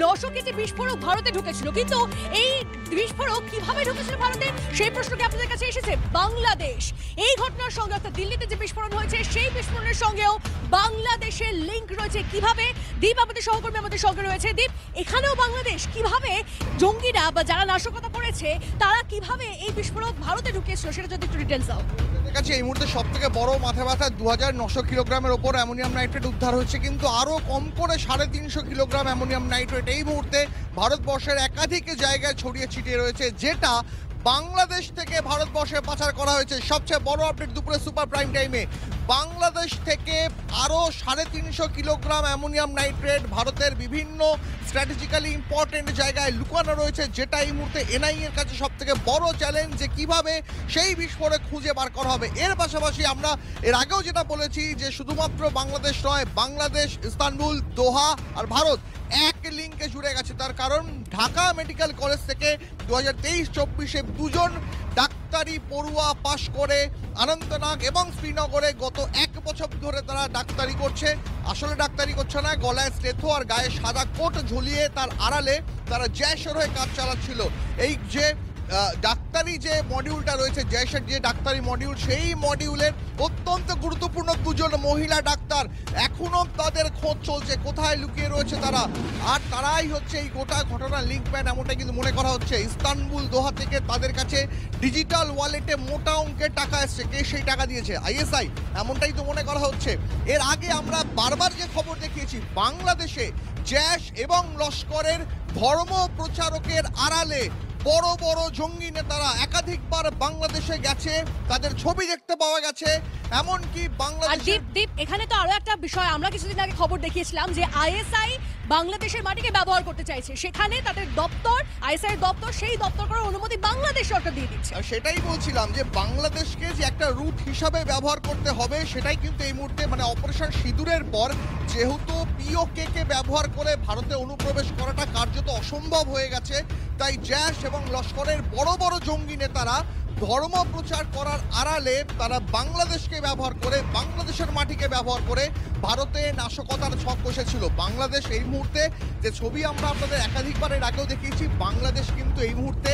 900 KG বিস্ফোরক ভারতে ঢুকেছিল, কিন্তু এই বিস্ফোরক কিভাবে ঢুকেছিল ভারতে সেই প্রশ্নটি আপনাদের কাছে এসেছে। বাংলাদেশ এই ঘটনার সঙ্গে, অর্থাৎ দিল্লিতে যে বিস্ফোরণ হয়েছে সেই বিস্ফোরণের সঙ্গেও বাংলাদেশের লিঙ্ক রয়েছে। কিভাবে? দীপ আমাদের সহকর্মী আমাদের সঙ্গে রয়েছে। দীপ, এখানেও বাংলাদেশ কিভাবে, জঙ্গিরা বা যারা নাশকতা করেছে তারা কিভাবে এই বিস্ফোরক ভারতে ঢুকিয়েছিল সেটা যদি একটু ডিটেলস দাও। কাছে এই মুহূর্তে সব থেকে বড় মাথা ব্যথা 2900 কিলোগ্রামের ওপর অ্যামোনিয়াম নাইট্রেট উদ্ধার হয়েছে, কিন্তু আরও কম করে 350 কিলোগ্রাম অ্যামোনিয়াম নাইট্রেট এই মুহূর্তে ভারতবর্ষের একাধিক জায়গায় ছড়িয়ে ছিটিয়ে রয়েছে, যেটা বাংলাদেশ থেকে ভারতবর্ষে পাচার করা হয়েছে। সবচেয়ে বড় আপডেট দুপুরে সুপার প্রাইম টাইমে বাংলাদেশ থেকে আরও 350 কিলোগ্রাম অ্যামোনিয়াম নাইট্রেট ভারতের বিভিন্ন স্ট্র্যাটেজিক্যালি ইম্পর্টেন্ট জায়গায় লুকানো রয়েছে, যেটা এই মুহূর্তে এনআইএর কাছে সব থেকে বড় চ্যালেঞ্জ যে কিভাবে সেই বিস্ফোরক খুঁজে বার করা হবে। এর পাশাপাশি আমরা এর আগেও যেটা বলেছি যে শুধুমাত্র বাংলাদেশ নয়, বাংলাদেশ, ইস্তানবুল, দোহা আর ভারত এক লিঙ্কে জুড়ে গেছে। তার কারণ ঢাকা মেডিকেল কলেজ থেকে 2023-24-এ দুজন ডাক্তারি পড়ুয়া পাশ করে অনন্তনাগ এবং শ্রীনগরে গত 1 বছর ধরে তারা ডাক্তারি করছে। আসলে ডাক্তারি করছে না, গলায় স্টেথো আর গায়ে সাদা কোট ঝুলিয়ে তার আড়ালে তারা জয়শের হয়ে কাজ চালাচ্ছিল। এই যে ডাক্তারি যে মডিউলটা রয়েছে, জয়শের যে ডাক্তারি মডিউল, সেই মডিউলের অত্যন্ত গুরুত্বপূর্ণ দুজন মহিলা ডাক্তার এখনো তাদের খোঁজ চলছে, কোথায় লুকিয়ে রয়েছে তারা, আর তারাই হচ্ছে এই গোটা ঘটনার লিঙ্কম্যান এমনটাই কিন্তু মনে করা হচ্ছে। ইস্তানবুল, দোহা থেকে তাদের কাছে ডিজিটাল ওয়ালেটে মোটা অঙ্কের টাকা এসছে। কে সেই টাকা দিয়েছে? আইএসআই, এমনটাই তো মনে করা হচ্ছে। এর আগে আমরা বারবার যে খবর দেখিয়েছি, বাংলাদেশে জৈশ এবং লস্করের ধর্ম প্রচারকের আড়ালে বড় বড় জঙ্গি নেতারা একাধিকবার বাংলাদেশে গেছে, তাদের ছবি দেখতে পাওয়া গেছে। এমনকি বাংলাদেশ, দীপ, এখানে তো আরো একটা বিষয়, আমরা কিছুদিন আগে খবর দেখিয়েছিলাম যে আইএসআই বাংলাদেশের মাটিকে ব্যবহার করতে চাইছে, সেখানে তাদের দপ্তর, আইএসআই দপ্তর, সেই দপ্তর করার অনুমতি বাংলাদেশ সরকার দিয়ে দিচ্ছে। সেটাই বলছিলাম যে বাংলাদেশকে যে একটা রুট হিসাবে ব্যবহার করতে হবে, সেটাই কিন্তু এই মুহূর্তে মানে অপারেশন সিঁদুরের পর যেহেতু পিওকে কে ব্যবহার করে ভারতে অনুপ্রবেশ করাটা কার্যত অসম্ভব হয়ে গেছে, তাই জৈশ এবং লস্করের বড় বড় জঙ্গি নেতারা ধর্ম প্রচার করার আড়ালে তারা বাংলাদেশকে ব্যবহার করে, বাংলাদেশের মাটিকে ব্যবহার করে ভারতে নাশকতার ছক কষেছিল। বাংলাদেশ এই মুহূর্তে যে ছবি আমরা আপনাদের একাধিকবার এর আগেও দেখিয়েছি, বাংলাদেশ কিন্তু এই মুহূর্তে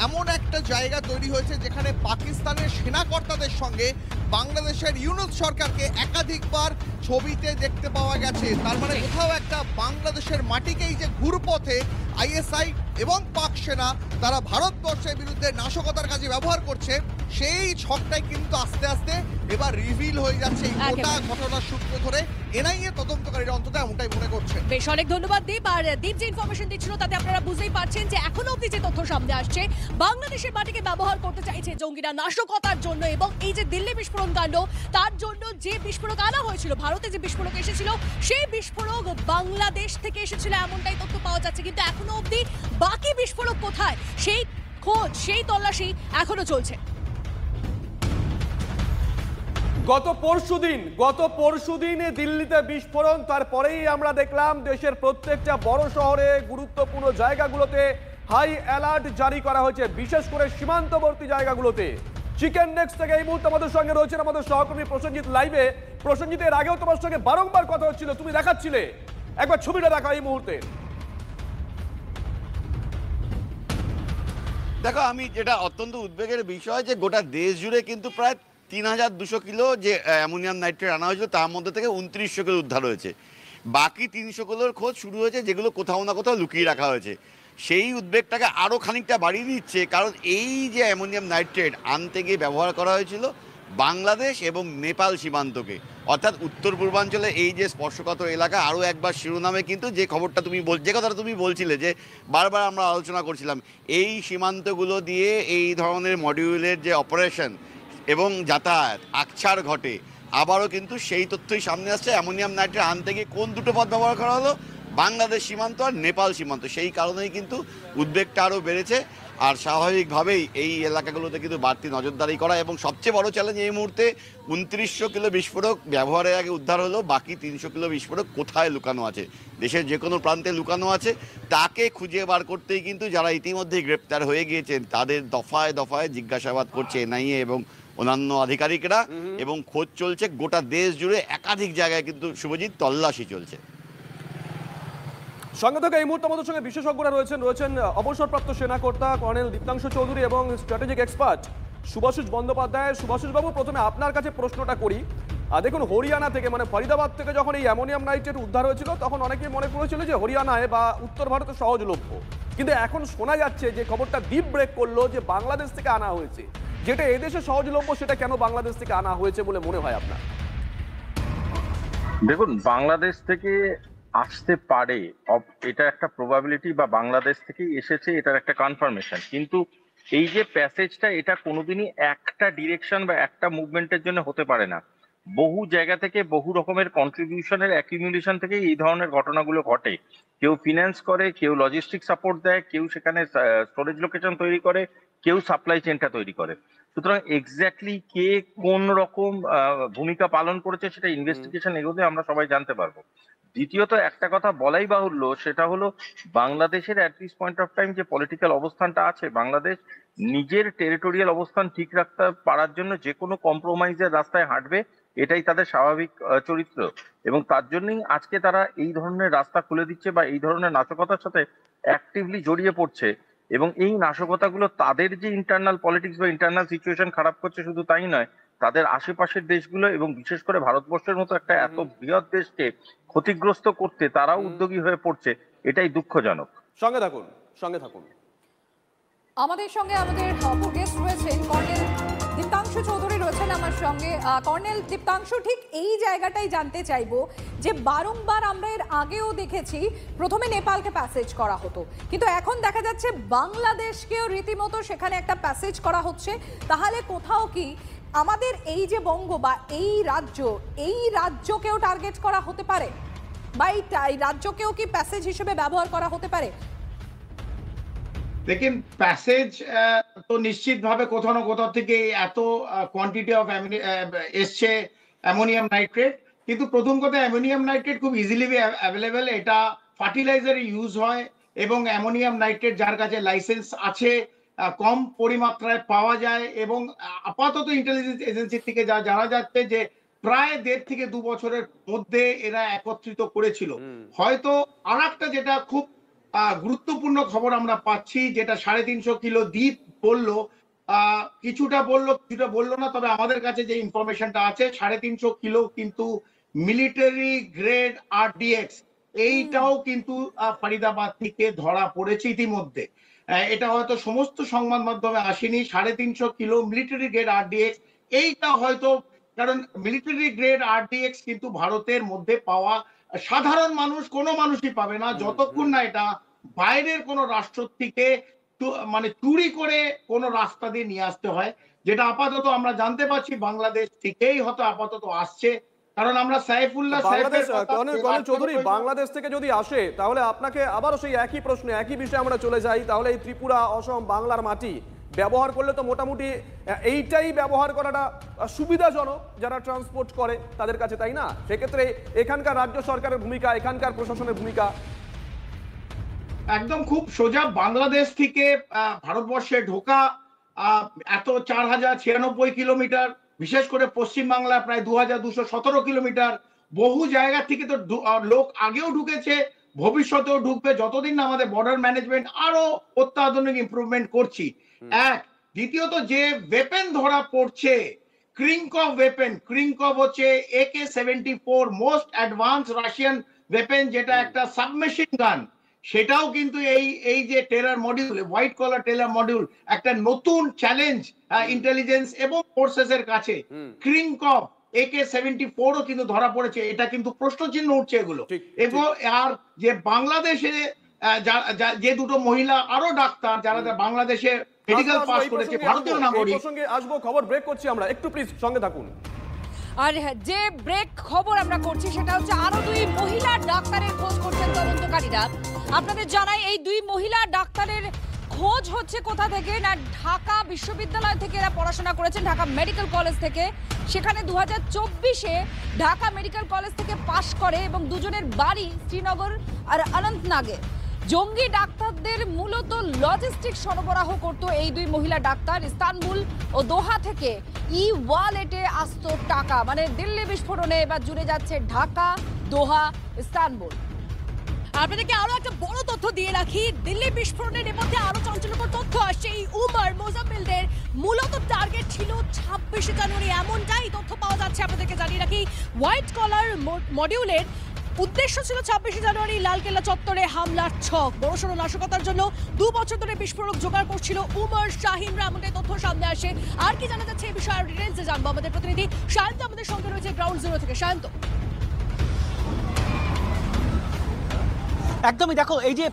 এমন একটা জায়গা তৈরি হয়েছে যেখানে পাকিস্তানের সেনাকর্তাদের সঙ্গে বাংলাদেশের ইউনূস সরকারকে একাধিকবার ছবিতে দেখতে পাওয়া গেছে। তার মানে কোথাও একটা বাংলাদেশের মাটিকেই যে ঘুরপথে আইএসআই এবং পাক সেনা তারা ভারতবর্ষের বিরুদ্ধে নাশকতার কাজে ব্যবহার করছে, সেই ছকটাই কিন্তু আস্তে আস্তে এবার রিভিল হয়ে যাচ্ছে এই গোটা ঘটনার সূত্র ধরে এনআইএ তদন্তকারীরা অন্তত এমনটাই মনে করছে। বেশ, অনেক ধন্যবাদ দীপ। আর দীপ যে ইনফরমেশন দিচ্ছিল তাতে আপনারা বুঝতেই পারছেন যে এখনো অবধি যে তথ্য সামনে আসছে, বাংলাদেশের মাটিকে ব্যবহার করতে চাইছে জঙ্গিরা নাশকতার জন্য, এবং এই যে দিল্লি বিস্ফোরণ কাণ্ড, তার জন্য যে বিস্ফোরক আনা হয়েছিল, ভারতে যে বিস্ফোরক এসেছিল সেই বিস্ফোরক বাংলাদেশ থেকে এসেছিল এমনটাই তথ্য পাওয়া যাচ্ছে। কিন্তু এখনো অবধি বাকি বিস্ফোরক কোথায় সেই খোঁজ, সেই তল্লাশি এখনো চলছে। গত পরশুদিন দিল্লিতে বিস্ফোরণ, তারপরেই আমরা দেখলাম দেশের প্রত্যেকটা বড় শহরে গুরুত্বপূর্ণ জায়গাগুলোতে হাই অ্যালার্ট জারি করা হয়েছে, বিশেষ করে সীমান্তবর্তী জায়গাগুলোতে। চিকেন নেক্সট থেকে এই মুহূর্তে আমাদের সঙ্গে রয়েছেন আমাদের সহকর্মী প্রসেনজিৎ লাইভে। প্রসেনজিৎ, এর আগেও তোমার সঙ্গে বারংবার কথা হচ্ছিল, তুমি দেখাচ্ছিলে, একবার ছবিটা দেখা এই মুহূর্তে। দেখো, আমি যেটা অত্যন্ত উদ্বেগের বিষয় যে গোটা দেশ জুড়ে কিন্তু প্রায় 3200 কিলো যে অ্যামোনিয়াম নাইট্রেট আনা হয়েছিল, তার মধ্যে থেকে 2900 কিলো উদ্ধার হয়েছে। বাকি 300 কিলোর খোঁজ শুরু হয়েছে, যেগুলো কোথাও না কোথাও লুকিয়ে রাখা হয়েছে। সেই উদ্বেগটাকে আরও খানিকটা বাড়িয়ে দিচ্ছে, কারণ এই যে অ্যামোনিয়াম নাইট্রেট আনতে গিয়ে ব্যবহার করা হয়েছিল বাংলাদেশ এবং নেপাল সীমান্তকে, অর্থাৎ উত্তর পূর্বাঞ্চলে এই যে স্পর্শকাতর এলাকা। আরও একবার শিরোনামে কিন্তু যে খবরটা যে কথাটা তুমি বলছিলে, যে বারবার আমরা আলোচনা করছিলাম, এই সীমান্তগুলো দিয়ে এই ধরনের মডিউলের যে অপারেশন এবং যাতায়াত আকছার ঘটে, আবারও কিন্তু সেই তথ্যই সামনে আসছে। অ্যামোনিয়াম নাইট্রেট আনতে গিয়ে কোন দুটো পথ ব্যবহার করা হলো? বাংলাদেশ সীমান্ত আর নেপাল সীমান্ত। সেই কারণেই কিন্তু উদ্বেগটা আরও বেড়েছে। আর স্বাভাবিকভাবেই এই এলাকাগুলোতে কিন্তু বাড়তি নজরদারি করা, এবং সবচেয়ে বড় চ্যালেঞ্জ এই মুহূর্তে 2900 কিলো বিস্ফোরক ব্যবহারের আগে উদ্ধার হলো, বাকি 300 কিলো বিস্ফোরক কোথায় লুকানো আছে, দেশের যে কোনো প্রান্তে লুকানো আছে, তাকে খুঁজে বার করতেই কিন্তু যারা ইতিমধ্যেই গ্রেপ্তার হয়ে গিয়েছেন তাদের দফায় দফায় জিজ্ঞাসাবাদ করছে এনআইএ এবং অন্যান্য আধিকারিকরা, এবং খোঁজ চলছে গোটা দেশ জুড়ে। একাধিক জায়গায় কিন্তু শুভজিৎ তল্লাশি চলছে। সঙ্গে থেকে এই মুহূর্তে আমাদের সঙ্গে বিশেষজ্ঞরা রয়েছেন অবসরপ্রাপ্ত সেনাকর্তা কর্নেল দীপ্তাংশু চৌধুরী এবং স্ট্র্যাটেজিক এক্সপার্ট শুভাশিস বন্দ্যোপাধ্যায়। শুভাশিস বাবু, প্রথমে আপনার কাছে প্রশ্নটা করি। দেখুন, হরিয়ানা থেকে মানে ফরিদাবাদ থেকে যখন এই অ্যামোনিয়াম নাইট্রেট উদ্ধার হয়েছিল তখন অনেকেই মনে করেছিল যে হরিয়ানায় বা উত্তর ভারতে সহজলভ্য, কিন্তু এখন শোনা যাচ্ছে যে খবরটা ডিপ ব্রেক করলো যে বাংলাদেশ থেকে আনা হয়েছে। যেটা এদেশে সহজলভ্য সেটা কেন বাংলাদেশ থেকে আনা হয়েছে বলে মনে হয় আপনার? দেখুন, বাংলাদেশ থেকে আসতে পারে এটা একটা প্রবাবিলিটি, বা বাংলাদেশ থেকেই এসেছে এটার একটা কনফার্মেশন, কিন্তু এই যে প্যাসেজটা এটা কোনোদিনই একটা ডিরেকশন বা একটা মুভমেন্টের জন্য হতে পারে না। বহু জায়গা থেকে বহু রকমের কন্ট্রিবিউশনের অ্যাকিউমুলেশন থেকে এই ধরনের ঘটনাগুলো ঘটে। কেউ ফিনান্স করে, কেউ লজিস্টিক সাপোর্ট দেয়, কেউ সেখানে স্টোরেজ লোকেশন তৈরি করে, কেউ সাপ্লাই চেনটা তৈরি করে। সুতরাং এক্স্যাক্টলি কে কোন রকম ভূমিকা পালন করেছে সেটা ইনভেস্টিগেশন এগোলে আমরা সবাই জানতে পারবো। দ্বিতীয়ত একটা কথা বলাই বাহুল্য, সেটা হলো বাংলাদেশের at this point of time যে পলিটিক্যাল অবস্থানটা আছে, বাংলাদেশ নিজের টেরিটোরিয়াল অবস্থান ঠিক রাখতে পারার জন্য যে কোনো কম্প্রোমাইজের রাস্তায় হাঁটবে, এটাই তাদের স্বাভাবিক চরিত্র, এবং তার জন্যই আজকে তারা এই ধরনের রাস্তা খুলে দিচ্ছে বা এই ধরনের নাশকতার সাথে অ্যাক্টিভলি জড়িয়ে পড়ছে। এবং এই নাশকতাগুলো তাদের যে ইন্টারনাল পলিটিক্স বা ইন্টারনাল সিচুয়েশন খারাপ করছে শুধু তাই নয়, তাদের আশেপাশের দেশগুলো এবং বিশেষ করে ভারতবর্ষের মতো একটা এত বৃহৎ দেশকে ক্ষতিগ্রস্ত করতে তারাও উদ্যোগী হয়ে পড়ছে। এটাই দুঃখজনক। সঙ্গে থাকুন। আমাদের সঙ্গে আমাদের অপর গেস্ট রয়েছেন কর্নেল দীপ্তাংশু চৌধুরী রয়েছেন আমার সঙ্গে। কর্নেল দীপ্তাংশু, ঠিক এই জায়গাটাই জানতে চাইবো যে বারংবার আমরা এর আগেও দেখেছি প্রথমে নেপালকে প্যাসেজ করা হতো, কিন্তু এখন দেখা যাচ্ছে বাংলাদেশকেও রীতিমতো সেখানে একটা প্যাসেজ করা হচ্ছে। তাহলে কোথাও কি আমাদের এই যে বঙ্গ বা এই রাজ্যকেও টার্গেট করা হতে পারে, বা এই রাজ্যকেও কি প্যাসেজ হিসেবে ব্যবহার করা হতে পারে? দেখেন, প্যাসেজ তো নিশ্চিতভাবে কোথাও না কোথাও থেকে এত কোয়ান্টিটি অফ এসছে অ্যামোনিয়াম নাইট্রেট, কিন্তু প্রথম কথা অ্যামোনিয়াম নাইট্রেট খুব ইজিলি অ্যাভেলেবেল, এটা ফার্টিলাইজারে ইউজ হয়, এবং অ্যামোনিয়াম নাইট্রেট যার কাছে লাইসেন্স আছে কম পরিমাত্রায় পাওয়া যায়। এবং আপাতত ইন্টেলিজেন্স এজেন্সি থেকে যা জানা যাচ্ছে যে প্রায় 1.5 থেকে 2 বছরের মধ্যে এরা একত্রিত করেছিল। হয়তো আর একটা যেটা খুব গুরুত্বপূর্ণ খবর আমরা পাচ্ছি, যেটা 350 কিলো দ্বীপ বললো, কিছুটা বললো না, তবে আমাদের কাছে যে ইনফরমেশনটা আছে 350 কিলো কিন্তু মিলিটারি গ্রেড RDX, এইটাও কিন্তু ফরিদাবাদ থেকে ধরা পড়েছে ইতিমধ্যে। এটা হয়তো সমস্ত সংবাদ মাধ্যমে আসেনি। 350 কিলো মিলিটারি গ্রেড RDX, এইটা হয়তো, কারণ মিলিটারি গ্রেড RDX কিন্তু ভারতের মধ্যে পাওয়া সাধারণ মানুষ কোনো মানুষই পাবে না যতক্ষণ না এটা বাইরের কোনো রাষ্ট্র থেকে মানে চুরি করে কোনো রাস্তা দিয়ে নিয়ে আসতে হয়, যেটা আপাতত আমরা জানতে পারছি বাংলাদেশ থেকেই হয়তো আপাতত আসছে। কারণ আমরা সাইফুল্লাহ চৌধুরী বাংলাদেশ থেকে যদি আসে তাহলে আপনাকে আবারও সেই একই প্রশ্ন একই বিষয়ে আমরা চলে যাই। তাহলে এই ত্রিপুরা, অসম, বাংলার মাটি ব্যবহার করলে তো মোটামুটি এইটাই ব্যবহার করাটা সুবিধাজনক যারা ট্রান্সপোর্ট করে তাদের কাছে, তাই না? সেক্ষেত্রে এখানকার রাজ্য সরকারের ভূমিকা, এখানকার প্রশাসনের ভূমিকা একদম খুব সোজা। বাংলাদেশ থেকে ভারতবর্ষে ঢোকা এত 4096 কিলোমিটার, বিশেষ করে পশ্চিমবাংলা প্রায় 2217 কিলোমিটার। বহু জায়গা থেকে তো লোক আগেও ঢুকেছে, ভবিষ্যতেও ঢুকবে, যতদিন না আমাদের বর্ডার ম্যানেজমেন্ট আরো অত্যাধুনিক ইমপ্রুভমেন্ট করছি। এক, দ্বিতীয়ত যে ওয়েপেন ধরা পড়ছে, ক্রিংকভ ওয়েপেন, ক্রিংকভ হচ্ছে AK-74 most advance Russian weapon, যেটা একটা সাবমেশিন গান, সেটাও কিন্তু এই যে terror module, white collar terror module, একটা নতুন চ্যালেঞ্জ ইন্টেলিজেন্স এবং ফোর্সেস এর কাছে। ক্রিংকভ AK-74ও কিন্তু ধরা পড়েছে, এটা কিন্তু প্রশ্নচিহ্ন উঠছে এগুলো। এবং আর যে বাংলাদেশে যে দুটো মহিলা আরো ডাক্তার যারা বাংলাদেশে মেডিকেল পাস করেছে, ভারতীয় নাগরিক, প্রসঙ্গে আসবো, খবর ব্রেক করছি আমরা, একটু প্লিজ সঙ্গে থাকুন। আর যে ব্রেক খবর আমরা করছি সেটা হচ্ছে আরো 2 মহিলা ডাক্তারের খোঁজ করছেন তদন্তকারীরা। আপনাদের জানাই এই 2 মহিলা ডাক্তারের খোঁজ হচ্ছে কোথা থেকে না, ঢাকা বিশ্ববিদ্যালয় থেকে এরা পড়াশোনা করেছেন, ঢাকা মেডিকেল কলেজ থেকে। সেখানে 2024-এ ঢাকা মেডিকেল কলেজ থেকে পাশ করে এবং দুজনের বাড়ি শ্রীনগর আর অনন্তনাগে। জঙ্গি ডাক্তারদের মূলত লজিস্টিক সরবরাহ করত এই 2 মহিলা ডাক্তার। ইস্তানবুল ও দোহা থেকে ওয়ালেটে আসতো টাকা, মানে দিল্লি বিস্ফোরণে এবার জুড়ে যাচ্ছে ঢাকা, দোহা, ইস্তানবুল। আপনাদেরকে আরো একটা বড় তথ্য দিয়ে রাখি, দিল্লি বিস্ফোরণের নেপথ্যে আরো চাঞ্চল্যকর তথ্য আসছে। এই উমর মোজাম্মেলদের মূলত টার্গেট ছিল 26শে জানুয়ারি, এমনটাই তথ্য পাওয়া যাচ্ছে। আপনাদেরকে জানিয়ে রাখি, হোয়াইট কলার মডিউলের উদ্দেশ্য ছিল 26শে জানুয়ারি লালকেল্লা চত্বরে হামলার ছক। বড়সড় নাশকতার জন্য 2 বছর ধরে বিস্ফোরক জোগাড় করছিল উমর শাহিনরা, এমনটাই তথ্য সামনে আসে। আর কি জানা যাচ্ছে এই বিষয়ে ডিটেলসে জানবো আমাদের প্রতিনিধি শান্ত আমাদের সঙ্গে রয়েছে গ্রাউন্ড জিরো থেকে। শান্ত, একদমই, দেখো এই যে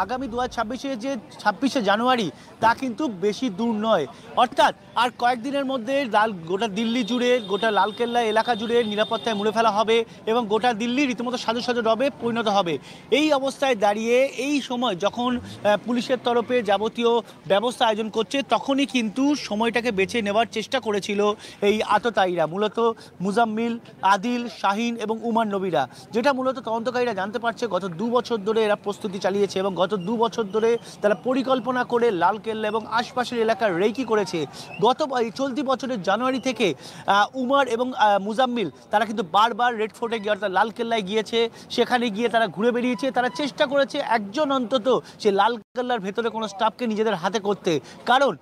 আগামী 2026-এ যে 26শে জানুয়ারি তা কিন্তু বেশি দূর নয়, অর্থাৎ আর কয়েকদিনের মধ্যে গোটা দিল্লি জুড়ে, গোটা লালকেল্লা এলাকা জুড়ে নিরাপত্তায় মুড়ে ফেলা হবে এবং গোটা দিল্লি রীতিমতো সাজো সাজো রবে পরিণত হবে। এই অবস্থায় দাঁড়িয়ে এই সময় যখন পুলিশের তরফে যাবতীয় ব্যবস্থা আয়োজন করছে, তখনই কিন্তু সময়টাকে বেছে নেওয়ার চেষ্টা করেছিল এই আততায়ীরা, মূলত মুজাম্মিল, আদিল, শাহিন এবং উমর নবীরা। যেটা মূলত তদন্তকারীরা জানতে পারছে, গত 2 বছর ধরে এরা প্রস্তুতি চালিয়েছে এবং গত 2 বছর ধরে তারা পরিকল্পনা করে লালকেল্লা এবং আশপাশের এলাকার রেকি করেছে। চলতি বছরের জানুয়ারি থেকে উমর এবং মুজাম্মিল তারা কিন্তু বারবার রেড ফোর্টে গিয়ে অর্থাৎ লালকেল্লায় গিয়েছে, সেখানে গিয়ে তারা ঘুরে বেরিয়েছে, তারা চেষ্টা করেছে একজন অন্তত সে লালকেল্লার ভেতরে কোনো স্টাফকে নিজেদের হাতে করতে, কারণ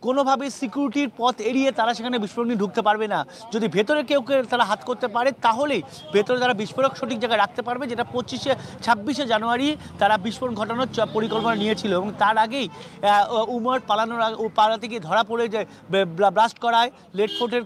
কোনোভাবে সিকিউরিটির পথ এড়িয়ে তারা সেখানে বিস্ফোরক নিয়ে ঢুকতে পারবে না। যদি ভেতরে কেউ তারা হাত করতে পারে, তাহলেই ভেতরে তারা বিস্ফোরক সঠিক জায়গায় রাখতে পারবে, যেটা 26শে জানুয়ারি তারা বিস্ফোরণ ঘটানোর পরিকল্পনা নিয়েছিল। এবং তার আগেই উমর পালাতে গিয়ে ধরা পড়ে যায়, ব্লাস্ট করায় রেড ফোর্টের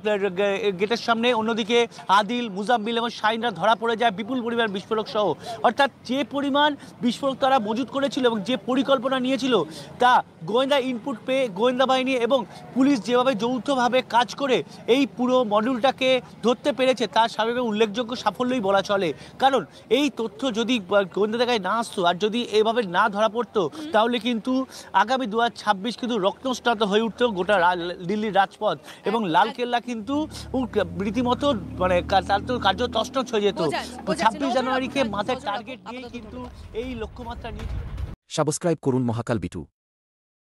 গেটের সামনে। অন্যদিকে আদিল, মুজাম্মিল এবং শাহিনরা ধরা পড়ে যায় বিপুল পরিমাণ বিস্ফোরক সহ। অর্থাৎ যে পরিমাণ বিস্ফোরক তারা মজুত করেছিল এবং যে পরিকল্পনা নিয়েছিল, তা গোয়েন্দা ইনপুট পেয়ে গোয়েন্দা বাহিনী এবং পুলিশ যেভাবে যৌথভাবে কাজ করে এই পুরো মডিউলটাকে ধরতে পেরেছে, তার স্বাভাবিক উল্লেখযোগ্য সাফল্যই বলা চলে। কারণ এই তথ্য যদি গোয়েন্দা জায়গায় না আসতো আর যদি এভাবে না ধরা পড়তো, তাহলে কিন্তু আগামী 2026 কিন্তু রক্তস্নাত হয়ে উঠতো গোটা দিল্লির রাজপথ এবং লালকেল্লা কিন্তু রীতিমতো মানে তার তো কার্য তছনছ হয়ে যেত। 26 জানুয়ারিকে মাথায় টার্গেট দিয়ে কিন্তু এই লক্ষ্যমাত্রা নিয়ে। সাবস্ক্রাইব করুন মহাকাল বিটু।